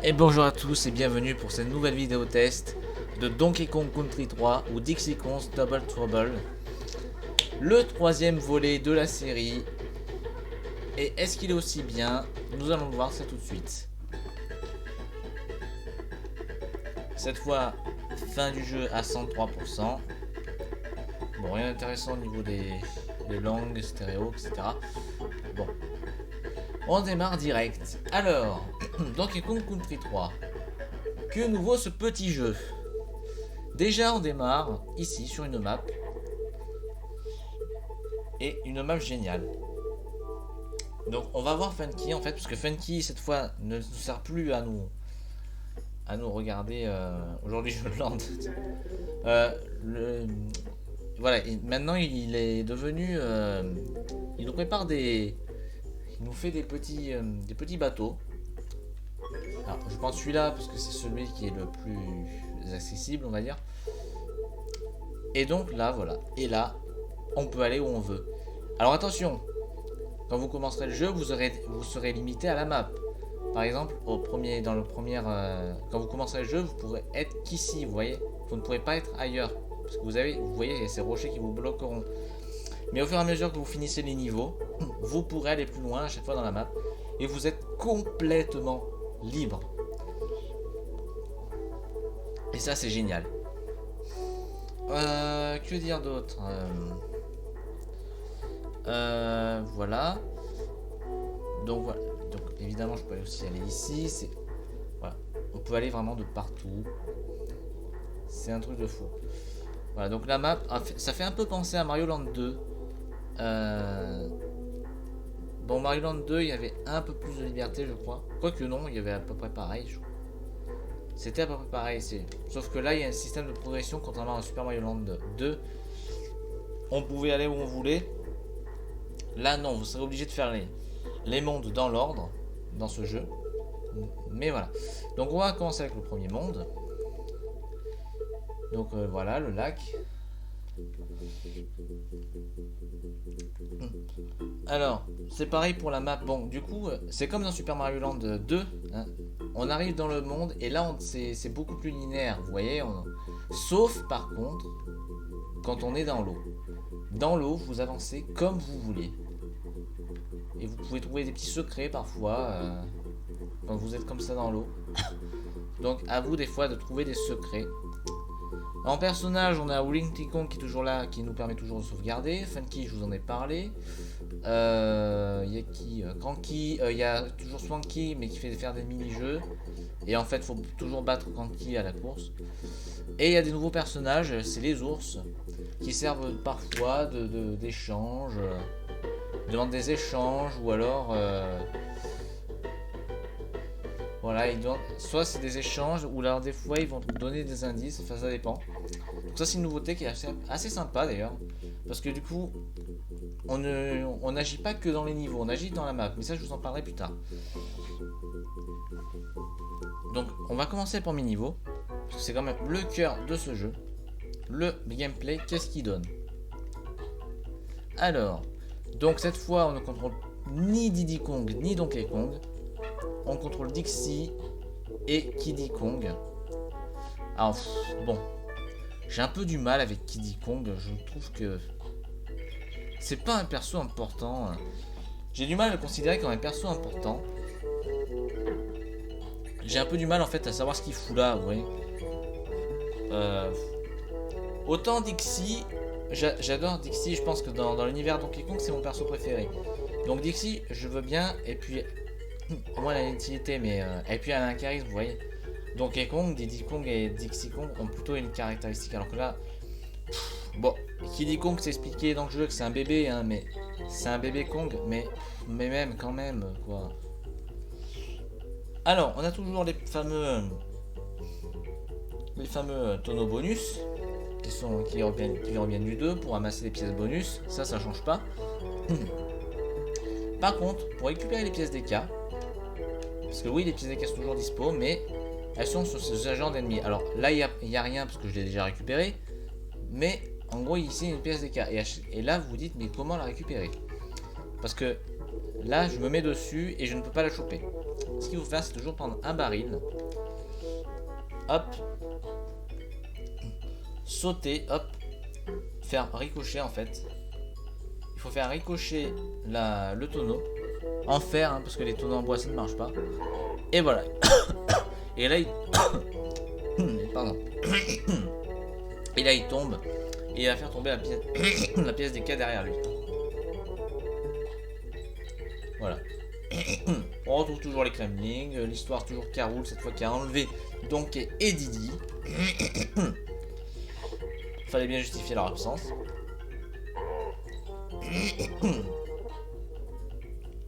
Et bonjour à tous et bienvenue pour cette nouvelle vidéo test de Donkey Kong Country 3 ou Dixie Kong's Double Trouble, le troisième volet de la série. Et est-ce qu'il est aussi bien? Nous allons le voir ça tout de suite. Cette fois, fin du jeu à 103%. Bon, rien d'intéressant au niveau des langues, stéréo, etc. Bon, on démarre direct. Alors, Donkey Kong Country 3. Que nous vaut ce petit jeu? Déjà, on démarre ici sur une map. Et une map géniale. Donc, on va voir Funky en fait, parce que Funky cette fois ne nous sert plus à nous regarder. Aujourd'hui, je le lande. Voilà, et maintenant il est devenu. Il nous prépare des. Il nous fait des petits bateaux. Alors, je pense celui-là parce que c'est celui qui est le plus accessible, on va dire. Et donc là, voilà. Et là, on peut aller où on veut. Alors attention, quand vous commencerez le jeu, vous serez limité à la map. Par exemple, quand vous commencerez le jeu, vous pourrez être qu'ici, vous voyez. Vous ne pourrez pas être ailleurs. Parce que vous voyez, il y a ces rochers qui vous bloqueront. Mais au fur et à mesure que vous finissez les niveaux, vous pourrez aller plus loin à chaque fois dans la map. Et vous êtes complètement libre. Et ça, c'est génial. Que dire d'autre? Voilà. Donc voilà. Donc évidemment, je peux aussi aller ici. Voilà. On peut aller vraiment de partout. C'est un truc de fou. Voilà. Donc la map, ça fait un peu penser à Mario Land 2. Bon, Mario Land 2, il y avait un peu plus de liberté, je crois. Quoique non, il y avait à peu près pareil, je crois. C'était à peu près pareil. Sauf que là, il y a un système de progression, contrairement à Super Mario Land 2. On pouvait aller où on voulait. Là, non, vous serez obligé de faire les mondes dans l'ordre, dans ce jeu. Mais voilà. Donc, on va commencer avec le premier monde. Donc, voilà, le lac. Alors, c'est pareil pour la map. Bon, du coup, c'est comme dans Super Mario Land 2. Hein. On arrive dans le monde et là, c'est beaucoup plus linéaire. Vous voyez, sauf par contre, quand on est dans l'eau. Dans l'eau, vous avancez comme vous voulez. Et vous pouvez trouver des petits secrets parfois quand vous êtes comme ça dans l'eau. Donc, à vous des fois de trouver des secrets. En personnage, on a Winky Kong qui est toujours là, qui nous permet toujours de sauvegarder. Funky, je vous en ai parlé. Il y a qui Cranky, il y a toujours Swanky, mais qui fait faire des mini-jeux. Et en fait, il faut toujours battre Cranky à la course. Et il y a des nouveaux personnages, c'est les ours, qui servent parfois d'échange. Ils demandent des échanges, ou alors... Voilà, soit c'est des échanges, ou alors des fois ils vont te donner des indices, enfin ça dépend. Donc ça c'est une nouveauté qui est assez sympa d'ailleurs. Parce que du coup, on n'agit pas que dans les niveaux, on agit dans la map. Mais ça je vous en parlerai plus tard. Donc on va commencer le premier niveau. Parce que c'est quand même le cœur de ce jeu. Le gameplay, qu'est-ce qu'il donne? Alors, donc cette fois on ne contrôle ni Diddy Kong ni Donkey Kong. On contrôle Dixie et Kiddy Kong. Alors, bon. J'ai un peu du mal avec Kiddy Kong. Je trouve que c'est pas un perso important. J'ai du mal à le considérer comme un perso important. J'ai un peu du mal en fait à savoir ce qu'il fout là, vous voyez. Autant Dixie, j'adore Dixie. Je pense que dans l'univers Donkey Kong, c'est mon perso préféré. Donc Dixie, je veux bien. Et puis... Moi, elle a une utilité, mais et puis elle a un charisme, vous voyez. Donkey Kong, Diddy Kong et Dixie Kong ont plutôt une caractéristique, alors que là, bon, Kiddy Kong c'est expliqué dans le jeu que c'est un bébé, hein, mais c'est un bébé Kong, mais même quand même, quoi. Alors, on a toujours les fameux tonneaux bonus qui reviennent du 2 pour amasser les pièces bonus. Ça change pas. Par contre, pour récupérer les pièces DK, parce que oui, les pièces DK sont toujours dispo, mais elles sont sur ces agents d'ennemis. Alors là, il n'y a rien parce que je l'ai déjà récupéré. Mais en gros, ici, il y a une pièce DK. Et là, vous vous dites, mais comment la récupérer? Parce que là, je me mets dessus et je ne peux pas la choper. Ce qu'il faut faire, c'est toujours prendre un baril. Hop. Sauter, hop. Faire ricocher en fait. Il faut faire ricocher le tonneau. En fer, hein, parce que les tonneaux en bois ça ne marche pas. Et voilà. Et là il... Pardon. Et là il tombe. Et il va faire tomber la pièce des cas derrière lui. Voilà. On retrouve toujours les Kremlings. L'histoire toujours qui roule, cette fois qui a enlevé Donkey et Didi. Fallait bien justifier leur absence.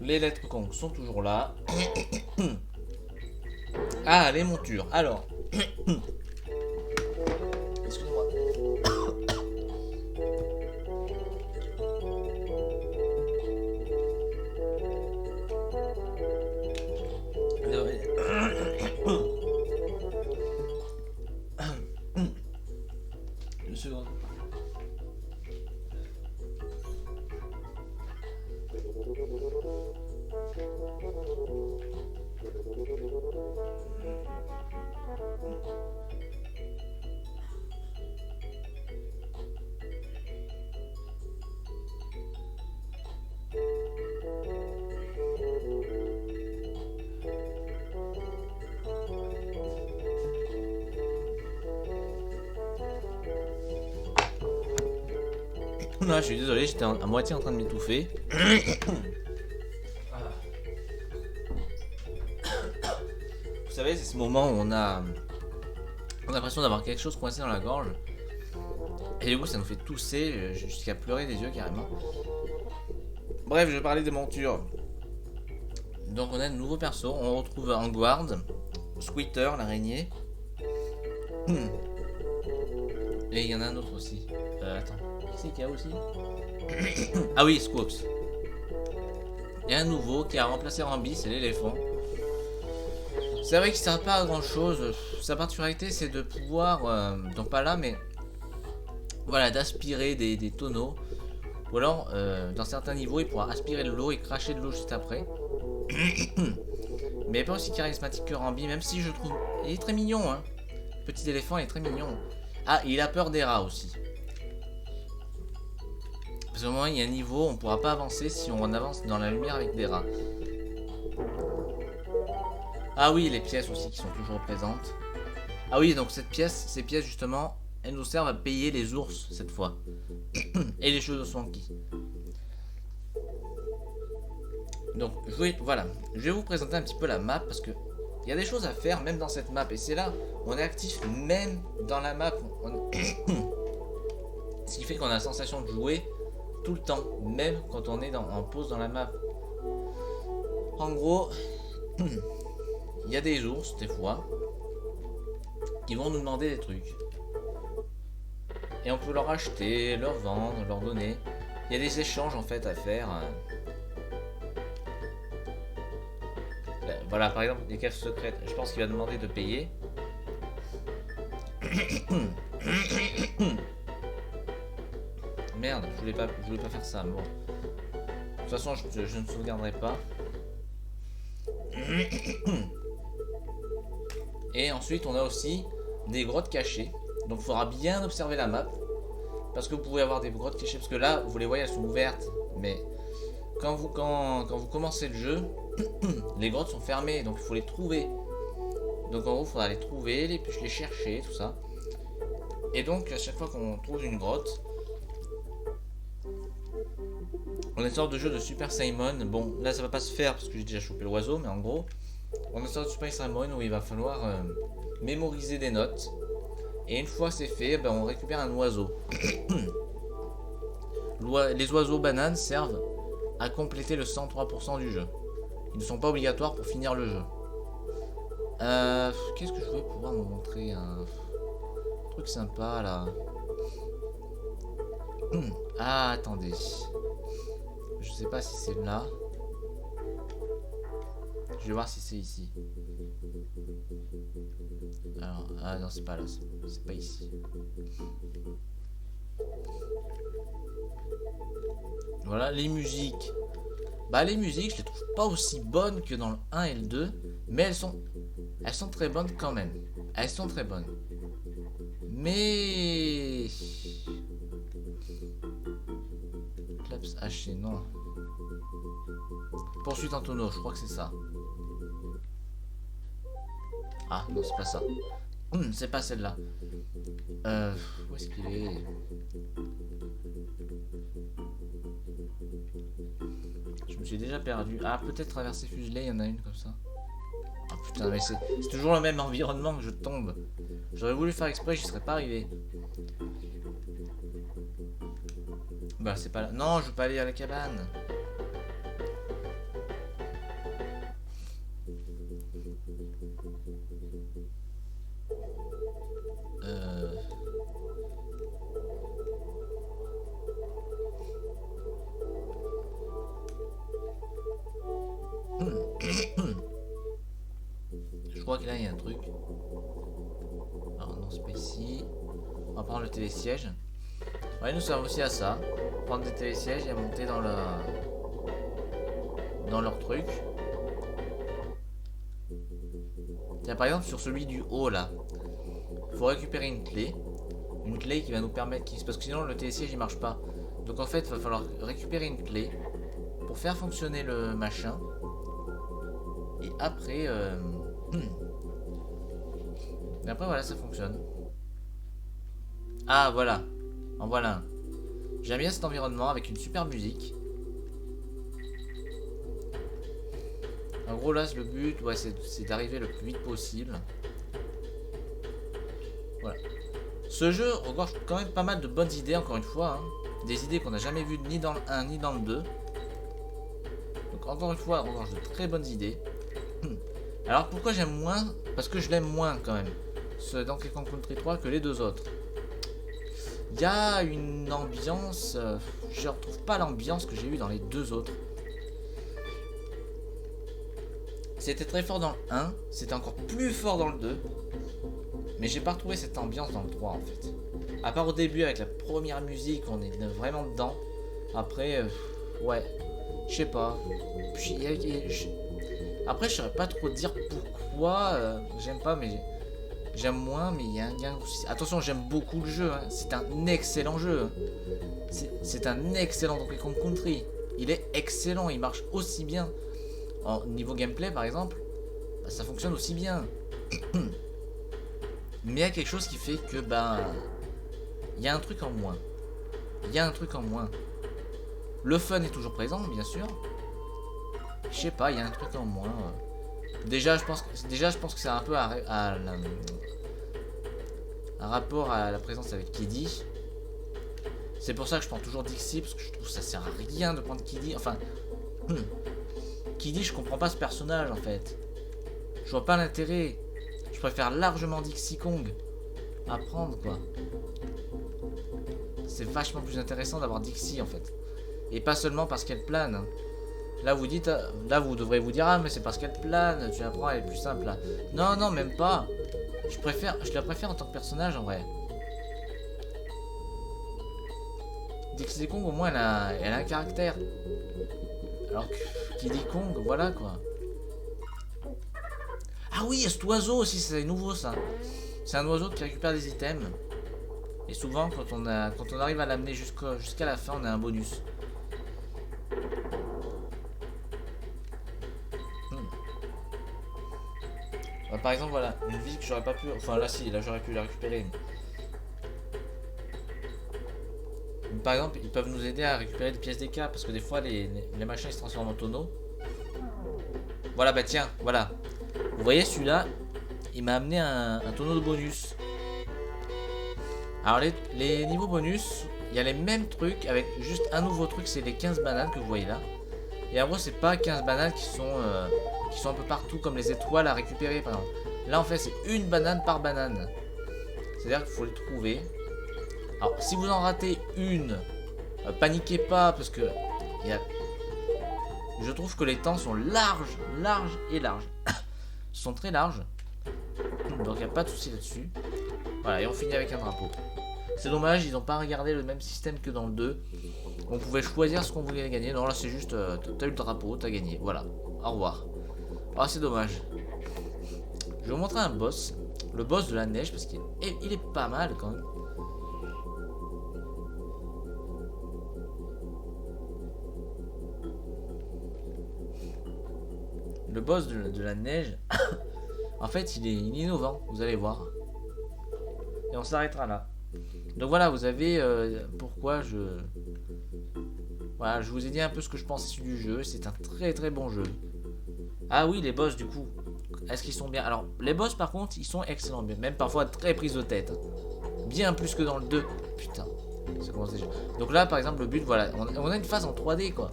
Les lettres Kong sont toujours là. Ah, les montures. Alors. Excuse-moi. Une seconde. Non, je suis désolé, j'étais à moitié en train de m'étouffer. Vous savez, c'est ce moment où on a l'impression d'avoir quelque chose coincé dans la gorge. Et du coup, ça nous fait tousser jusqu'à pleurer des yeux carrément. Bref, je parlais des montures. Donc, on a de nouveaux persos. On retrouve Angward, Squeeter, l'araignée. Et il y en a un autre aussi. Attends, qui c'est qu'il y a aussi? Ah oui, Squawks. Il y a un nouveau qui a remplacé Rambi, c'est l'éléphant. C'est vrai qu'il ne sert pas à grand chose. Sa particularité, c'est de pouvoir, donc pas là, mais voilà, d'aspirer des tonneaux. Ou alors, dans certains niveaux, il pourra aspirer de l'eau et cracher de l'eau juste après. Mais pas aussi charismatique que Rambi, même si je trouve. Il est très mignon, hein. Petit éléphant, il est très mignon. Ah, il a peur des rats aussi. Parce qu'au moment, il y a un niveau, on ne pourra pas avancer si on avance dans la lumière avec des rats. Ah oui, les pièces aussi qui sont toujours présentes. Ah oui, donc ces pièces justement, elles nous servent à payer les ours cette fois. Et les cheveux de Swanky. Donc, voilà, je vais vous présenter un petit peu la map parce que il y a des choses à faire même dans cette map. Et c'est là, on est actif même dans la map. Ce qui fait qu'on a la sensation de jouer tout le temps, même quand on est en pause dans la map. En gros, il y a des ours, des fois, qui vont nous demander des trucs. Et on peut leur acheter, leur vendre, leur donner. Il y a des échanges en fait à faire. Voilà, par exemple, des caves secrètes. Je pense qu'il va demander de payer. Merde, je voulais pas faire ça. Bon. De toute façon, je ne sauvegarderai pas. Et ensuite, on a aussi des grottes cachées. Donc, il faudra bien observer la map. Parce que vous pouvez avoir des grottes cachées. Parce que là, vous les voyez, elles sont ouvertes. Mais quand vous commencez le jeu, les grottes sont fermées. Donc, il faut les trouver. Donc, en gros, il faudra les trouver, les chercher, tout ça. Et donc, à chaque fois qu'on trouve une grotte, on est une sorte de jeu de Super Simon. Bon, là, ça va pas se faire parce que j'ai déjà chopé l'oiseau. Mais en gros, on est une sorte de Super Simon où il va falloir mémoriser des notes. Et une fois que c'est fait, ben, on récupère un oiseau. Les oiseaux bananes servent à compléter le 103% du jeu. Ils ne sont pas obligatoires pour finir le jeu. Qu'est-ce que je voulais pouvoir vous montrer? Un truc sympa là. Ah, attendez. Je sais pas si c'est là. Je vais voir si c'est ici. Alors, ah non, c'est pas là. C'est pas ici. Voilà, les musiques Bah les musiques, je les trouve pas aussi bonnes que dans le 1 et le 2, mais elles sont très bonnes quand même. Elles sont très bonnes. Mais claps haché, non. Poursuite en tonneau, je crois que c'est ça. Ah non, c'est pas ça. C'est pas celle-là. Où est-ce qu'il est? Je me suis déjà perdu. Ah, peut-être traverser fuselé, il y en a une comme ça. Ah putain, mais c'est toujours le même environnement que je tombe. J'aurais voulu faire exprès, j'y serais pas arrivé. Bah, c'est pas là. Non, je veux pas aller à la cabane. Je crois que là il y a un truc. Alors non, c'est pas ici. On va prendre le télésiège. Ouais, nous servent aussi à ça. Prendre des télésièges et monter dans leur truc. Tiens, par exemple sur celui du haut là, faut récupérer une clé. Une clé qui va nous permettre, parce que sinon le télésiège il marche pas. Donc en fait il va falloir récupérer une clé pour faire fonctionner le machin. Et après et après voilà, ça fonctionne. Ah voilà. En voilà un. J'aime bien cet environnement avec une super musique. En gros là le but, ouais, c'est d'arriver le plus vite possible. Voilà. Ce jeu regorge quand même pas mal de bonnes idées, encore une fois. Hein. Des idées qu'on n'a jamais vues ni dans le 1 ni dans le 2. Donc encore une fois, regorge de très bonnes idées. Alors pourquoi j'aime moins? Parce que je l'aime moins quand même. Ce Donkey Kong Country 3 que les deux autres. Il y a une ambiance... je ne retrouve pas l'ambiance que j'ai eue dans les deux autres. C'était très fort dans le 1, c'était encore plus fort dans le 2. Mais j'ai pas retrouvé cette ambiance dans le 3 en fait. À part au début avec la première musique, on est vraiment dedans. Après, ouais, je sais pas. Après, je saurais pas trop dire pourquoi j'aime pas, mais j'aime moins. Mais il y a un souci. Attention, j'aime beaucoup le jeu. Hein. C'est un excellent jeu. C'est un excellent Donkey Kong Country. Il est excellent, il marche aussi bien. En niveau gameplay par exemple, bah, ça fonctionne aussi bien. Mais il y a quelque chose qui fait que il y a un truc en moins. Il y a un truc en moins. Le fun est toujours présent, bien sûr. Je sais pas, il y a un truc en moins. Déjà, je pense que c'est un peu un rapport à la présence avec Kiddy. C'est pour ça que je prends toujours Dixie, parce que je trouve que ça sert à rien de prendre Kiddy. Enfin, Kiddy, je comprends pas ce personnage en fait. Je vois pas l'intérêt. Je préfère largement Dixie Kong à prendre quoi. C'est vachement plus intéressant d'avoir Dixie en fait. Et pas seulement parce qu'elle plane. Hein. Là vous dites, là vous devrez vous dire ah mais c'est parce qu'elle plane, tu la prends, elle est plus simple là. Non non même pas. Je la préfère en tant que personnage en vrai. Dixie Kong au moins elle a un caractère. Alors que Kiddy Kong, voilà quoi. Ah oui, il y a cet oiseau aussi, c'est nouveau ça. C'est un oiseau qui récupère des items. Et souvent, quand on arrive à l'amener jusqu'à la fin, on a un bonus. Bah, par exemple, voilà, une vie que j'aurais pas pu... Enfin là si, là j'aurais pu la récupérer. Par exemple, ils peuvent nous aider à récupérer des pièces d'EK parce que des fois les machins ils se transforment en tonneaux. Voilà, bah tiens, voilà. Vous voyez celui-là, il m'a amené un tonneau de bonus. Alors les niveaux bonus, il y a les mêmes trucs avec juste un nouveau truc, c'est les 15 bananes que vous voyez là. Et en gros, c'est pas 15 bananes qui sont un peu partout comme les étoiles à récupérer par exemple. Là en fait, c'est une banane par banane. C'est-à-dire qu'il faut les trouver. Alors, si vous en ratez une, paniquez pas parce que je trouve que les temps sont larges. Ils sont très larges. Donc, il n'y a pas de souci là-dessus. Voilà, et on finit avec un drapeau. C'est dommage, ils n'ont pas regardé le même système que dans le 2. On pouvait choisir ce qu'on voulait gagner. Non, là, c'est juste, t'as eu le drapeau, t'as gagné. Voilà. Au revoir. Ah, c'est dommage. Je vais vous montrer un boss. Le boss de la neige, parce qu'il est pas mal quand même. Le boss de la neige, en fait, il est innovant, vous allez voir. Et on s'arrêtera là. Donc voilà, vous avez pourquoi je... Voilà, je vous ai dit un peu ce que je pensais du jeu. C'est un très très bon jeu. Ah oui, les boss du coup. Est-ce qu'ils sont bien? Alors, les boss par contre, ils sont excellents. Même parfois très prise de tête. Bien plus que dans le 2. Putain, ça commence déjà. Donc là, par exemple, le but, voilà. On a une phase en 3D quoi.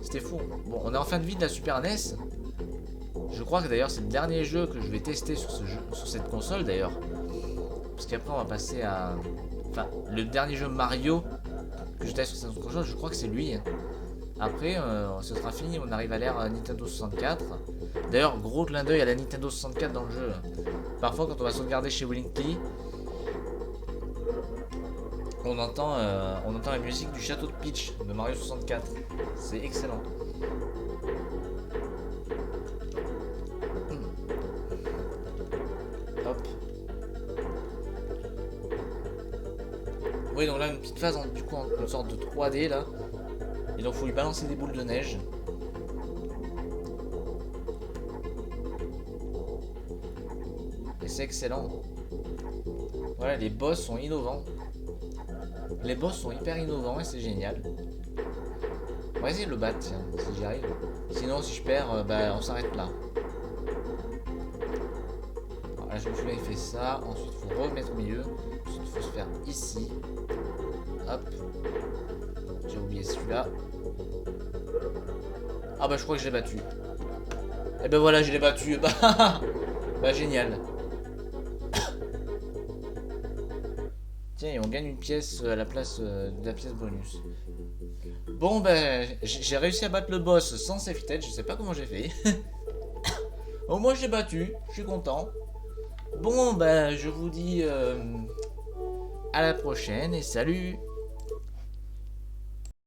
C'était fou. Bon, on est en fin de vie de la Super NES. Je crois que d'ailleurs c'est le dernier jeu que je vais tester sur cette console d'ailleurs. Parce qu'après on va passer à... Enfin, le dernier jeu Mario que je teste sur cette console, je crois que c'est lui. Après, ce sera fini, on arrive à l'ère Nintendo 64. D'ailleurs, gros clin d'œil à la Nintendo 64 dans le jeu. Parfois quand on va sauvegarder chez Wilinky, on entend la musique du château de Peach de Mario 64. C'est excellent. Hop. Oui, donc là, une petite phase du coup, en une sorte de 3D là. Et donc, faut lui balancer des boules de neige. Et c'est excellent. Voilà, les boss sont innovants. Les boss sont hyper innovants et c'est génial. On va essayer de le battre, tiens, si j'y arrive. Sinon, si je perds, bah, on s'arrête là. Alors là, je me souviens, il fait ça. Ensuite, il faut remettre au milieu. Ensuite, il faut se faire ici. Hop. J'ai oublié celui-là. Ah bah, je crois que je l'ai battu. Et ben voilà, je l'ai battu. Bah, génial. Tiens, et on gagne une pièce à la place de la pièce bonus. Bon, ben, j'ai réussi à battre le boss sans save tête. Je sais pas comment j'ai fait. Au moins, je l'ai battu. Je suis content. Bon, ben, je vous dis à la prochaine et salut.